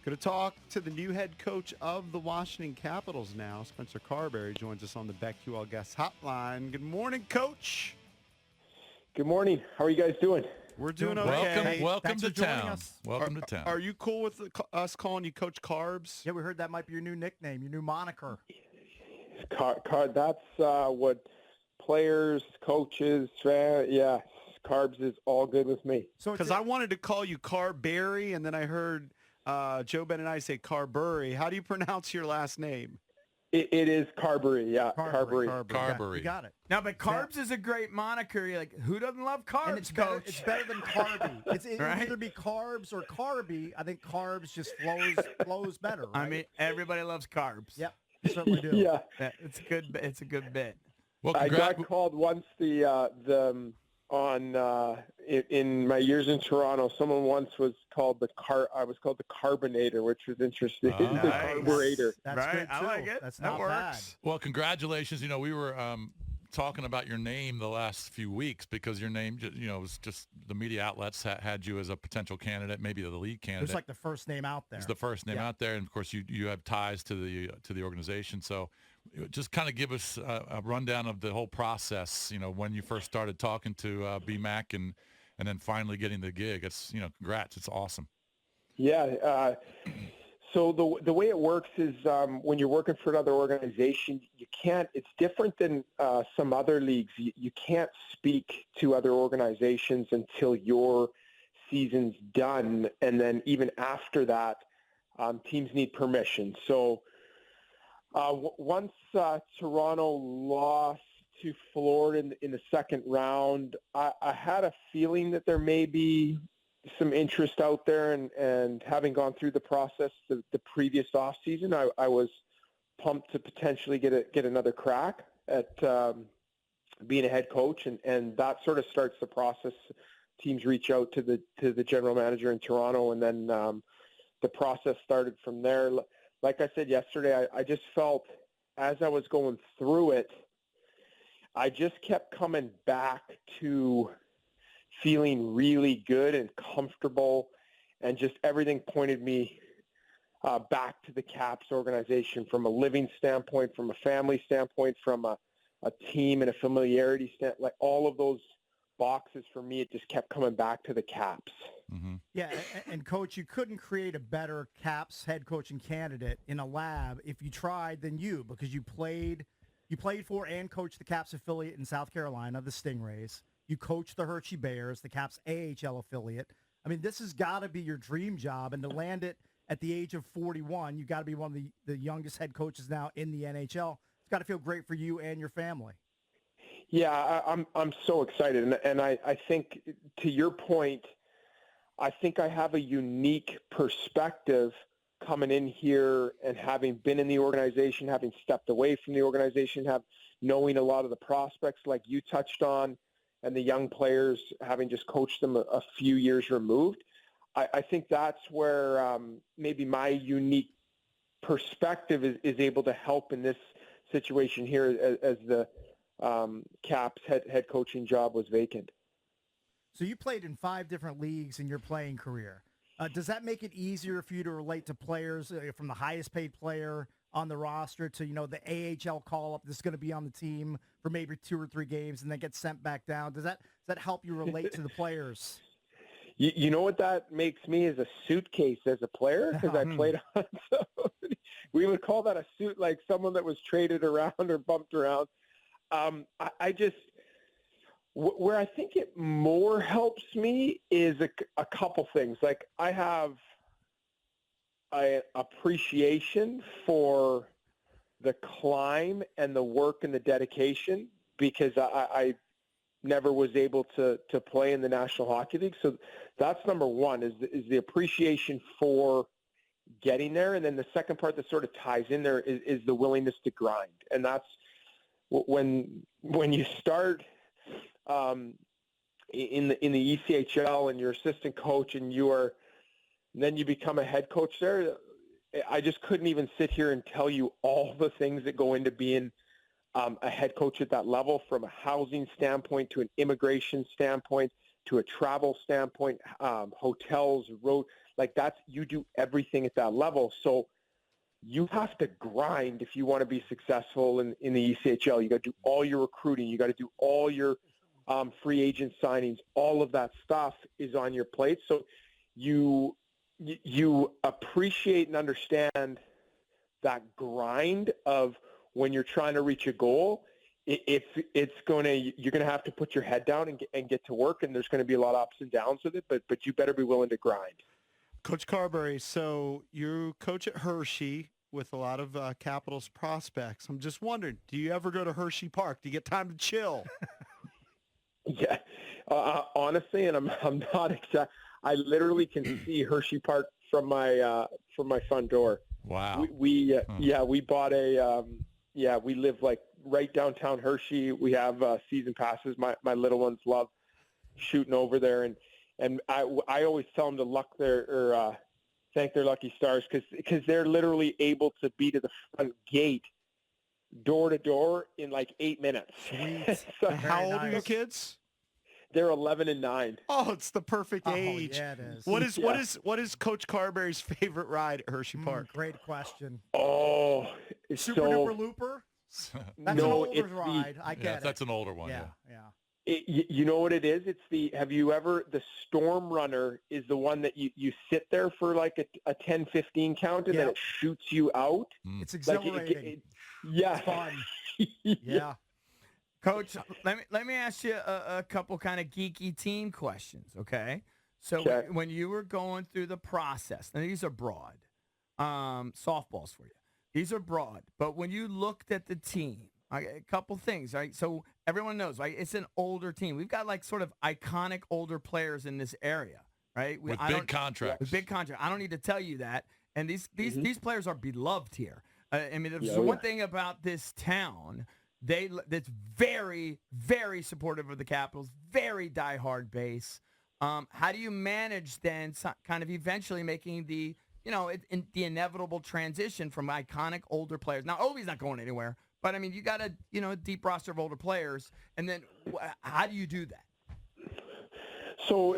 Going to talk to the new head coach of the Washington Capitals now. Spencer Carbery joins us on the BetQL Guest Hotline. Good morning, Coach. Good morning. How are you guys doing? We're doing okay. Welcome Thanks to for joining town. us. Welcome to town. Are you cool with us calling you Coach Carbs? Yeah, we heard that might be your new nickname, your new moniker. That's what players, coaches, carbs is all good with me. So Because I wanted to call you Carbery, and then I heard Joe Ben and I say Carbery. How do you pronounce your last name? It is Carbery, yeah, Carbery. Carbery. You got it. Now, but carbs is a great moniker. You're like, who doesn't love carbs, And it's Coach? better than carby. It Right? would either be carbs or carby. I think carbs just flows better. Right? I mean, everybody loves carbs. Yep, you certainly do. Yeah, It's good. It's a good bit. Well, I got called once in my years in Toronto. Someone once was called I was called the Carbonator, which was interesting. The Nice. Carburetor. That's Right, good too. I like it. That's That not works. Well, congratulations. We were talking about your name the last few weeks because your name, was just the media outlets had you as a potential candidate, maybe the lead bad. candidate. It's like the first name out there. It's the first name out there, and of course you have ties to the organization. So, just kind of give us a rundown of the whole process. When you first started talking to BMAC and then finally getting the gig. It's congrats. It's awesome. Yeah. So the way it works is when you're working for another organization, you can't. It's different than some other leagues. You can't speak to other organizations until your season's done, and then even after that, teams need permission. So once Toronto lost to Florida in the second round, I had a feeling that there may be some interest out there, and having gone through the process the previous offseason, I was pumped to potentially get another crack at being a head coach, and that sort of starts the process. Teams reach out to the general manager in Toronto, and then the process started from there. Like I said yesterday, I just felt as I was going through it, I just kept coming back to feeling really good and comfortable, and just everything pointed me back to the Caps organization from a living standpoint, from a family standpoint, from a team and a familiarity standpoint. Like all of those boxes for me, it just kept coming back to the Caps. Mm-hmm. Yeah, and Coach, you couldn't create a better Caps head coaching candidate in a lab if you tried than you, because you played for and coached the Caps affiliate in South Carolina, the Stingrays. You coached the Hershey Bears, the Caps AHL affiliate. I mean, this has got to be your dream job, and to land it at the age of 41, you got to be one of the youngest head coaches now in the NHL. It's got to feel great for you and your family. Yeah, I'm so excited, and I think, to your point, I think I have a unique perspective coming in here and having been in the organization, having stepped away from the organization, knowing a lot of the prospects like you touched on, and the young players, having just coached them a few years removed. I think that's where maybe my unique perspective is able to help in this situation here as the Caps head coaching job was vacant. So you played in 5 different leagues in your playing career. Does that make it easier for you to relate to players from the highest paid player on the roster to, the AHL call-up that's going to be on the team for maybe 2 or 3 games and then get sent back down? Does that help you relate to the players? You know what that makes me is a suitcase as a player, because I played on. So we would call that a suit, like someone that was traded around or bumped around. I just where I think it more helps me is a couple things. Like I have an appreciation for the climb and the work and the dedication, because I never was able to play in the National Hockey League. So that's number one, is the appreciation for getting there. And then the second part that sort of ties in there is the willingness to grind. And that's when you start in the ECHL and you're assistant coach and then you become a head coach there. I just couldn't even sit here and tell you all the things that go into being a head coach at that level, from a housing standpoint to an immigration standpoint to a travel standpoint, hotels, road. Like you do everything at that level. So you have to grind if you want to be successful in the ECHL. You got to do all your recruiting. You got to do all your free agent signings. All of that stuff is on your plate. So you appreciate and understand that grind of when you're trying to reach a goal. You're going to have to put your head down and get to work, and there's going to be a lot of ups and downs with it, but you better be willing to grind. Coach Carbery, so you coach at Hershey with a lot of Capitals prospects. I'm just wondering, do you ever go to Hershey Park? Do you get time to chill? Yeah, honestly, and I'm not exact. I literally can see Hershey Park from my front door. Wow. We bought we live like right downtown Hershey. We have season passes. My little ones love shooting over there, and I always tell them to thank their lucky stars because they're literally able to be to the front gate, door to door, in like 8 minutes. Sweet. So, How old are your kids? They're 11 and 9. Oh, it's the perfect age. Yeah, it is. What is Coach Carbery's favorite ride at Hershey Park? Great question. Oh, it's Super Duper Looper? That's an older ride. I get it. That's an older one. Yeah. You know what it is? It's the Storm Runner is the one that you sit there for like a 10-15 count and then it shoots you out. It's exhilarating. It's fun. Yeah. Coach, let me ask you a couple kind of geeky team questions, okay? So when you were going through the process, now these are broad, softballs for you. These are broad, but when you looked at the team, a couple things, right? So everyone knows, right? It's an older team. We've got like sort of iconic older players in this area, right? With big contracts. With big contracts. I don't need to tell you that. And these players are beloved here. I mean, there's one thing about this town. That's very, very supportive of the Capitals, very diehard base. How do you manage then kind of eventually making the inevitable transition from iconic older players? Now, Ovi's not going anywhere, but I mean, you got a deep roster of older players, and then how do you do that? So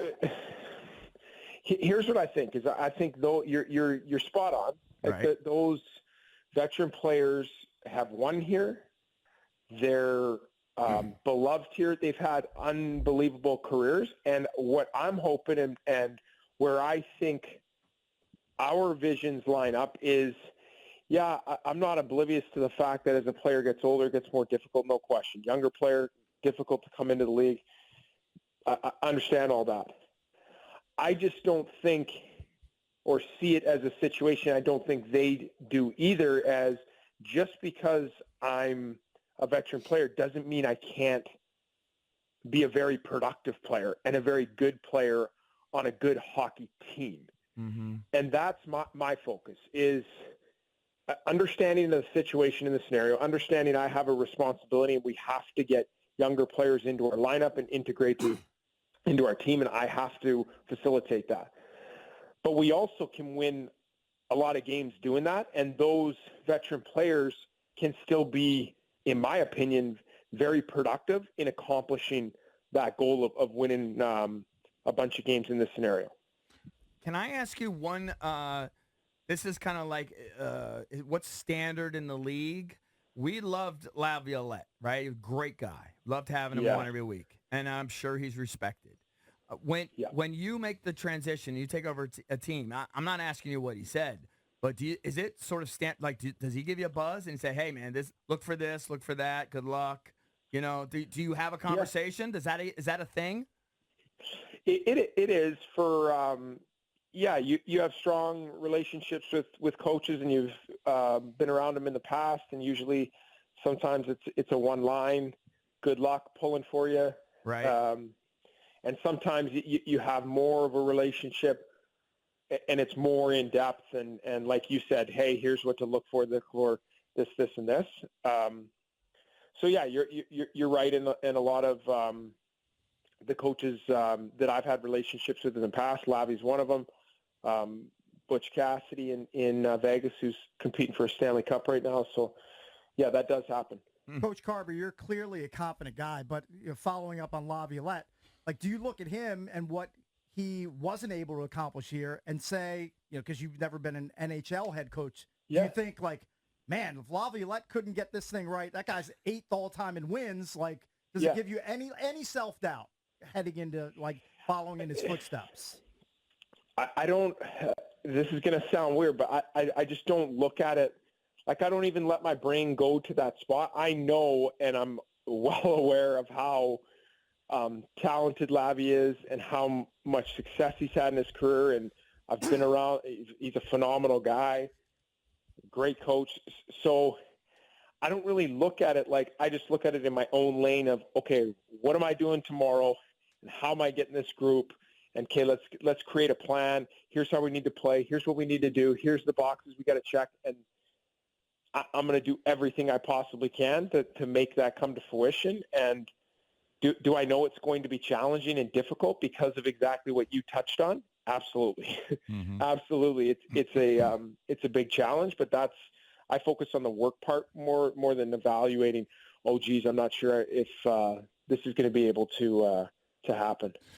here's what I think is I think though you're spot on. Right. Those veteran players have won here. They're beloved here. They've had unbelievable careers. And what I'm hoping and where I think our visions line up is, I'm not oblivious to the fact that as a player gets older, it gets more difficult, no question. Younger player, difficult to come into the league. I understand all that. I just don't think or see it as a situation I don't think they do either, as just because I'm a veteran player doesn't mean I can't be a very productive player and a very good player on a good hockey team. Mm-hmm. And that's my focus is understanding the situation in the scenario, understanding I have a responsibility and we have to get younger players into our lineup and integrate them into our team, and I have to facilitate that. But we also can win a lot of games doing that, and those veteran players can still be, in my opinion, very productive in accomplishing that goal of winning a bunch of games in this scenario. Can I ask you one? This is kind of like what's standard in the league. We loved Laviolette, right? Great guy. Loved having him on every week, and I'm sure he's respected. When you make the transition, you take over a team. I'm not asking you what he said, but is it sort of does he give you a buzz and say, "Hey, man, look for this, look for that, good luck"? You know, do you have a conversation? Is that a thing? It is for. You have strong relationships with coaches, and you've been around them in the past, and usually sometimes it's a one line, good luck pulling for you. Right. And sometimes you have more of a relationship, and it's more in depth, and like you said, hey, here's what to look for this, and this. So yeah, you're right in a lot of the coaches that I've had relationships with in the past. Lavi's one of them. Butch Cassidy in Vegas, who's competing for a Stanley Cup right now. So, yeah, that does happen. Coach Carbery, you're clearly a confident guy, but following up on Laviolette, do you look at him and what he wasn't able to accomplish here, and say, because you've never been an NHL head coach, Yeah. you think like, man, if Laviolette couldn't get this thing right, that guy's 8th all time in wins. Like, does it give you any self-doubt heading into like following in his footsteps? I don't. This is going to sound weird, but I just don't look at it. Like, I don't even let my brain go to that spot. I know, and I'm well aware of how talented Lavi is and how much success he's had in his career. And I've been around. He's a phenomenal guy, great coach. So I don't really look at it like, I just look at it in my own lane of, okay, what am I doing tomorrow, and how am I getting this group? And okay, let's create a plan. Here's how we need to play. Here's what we need to do. Here's the boxes we got to check. And I'm going to do everything I possibly can to make that come to fruition. And do I know it's going to be challenging and difficult because of exactly what you touched on? Absolutely. Mm-hmm. Absolutely. It's a big challenge, but I focus on the work part more than evaluating, oh geez, I'm not sure if this is going to be able to happen.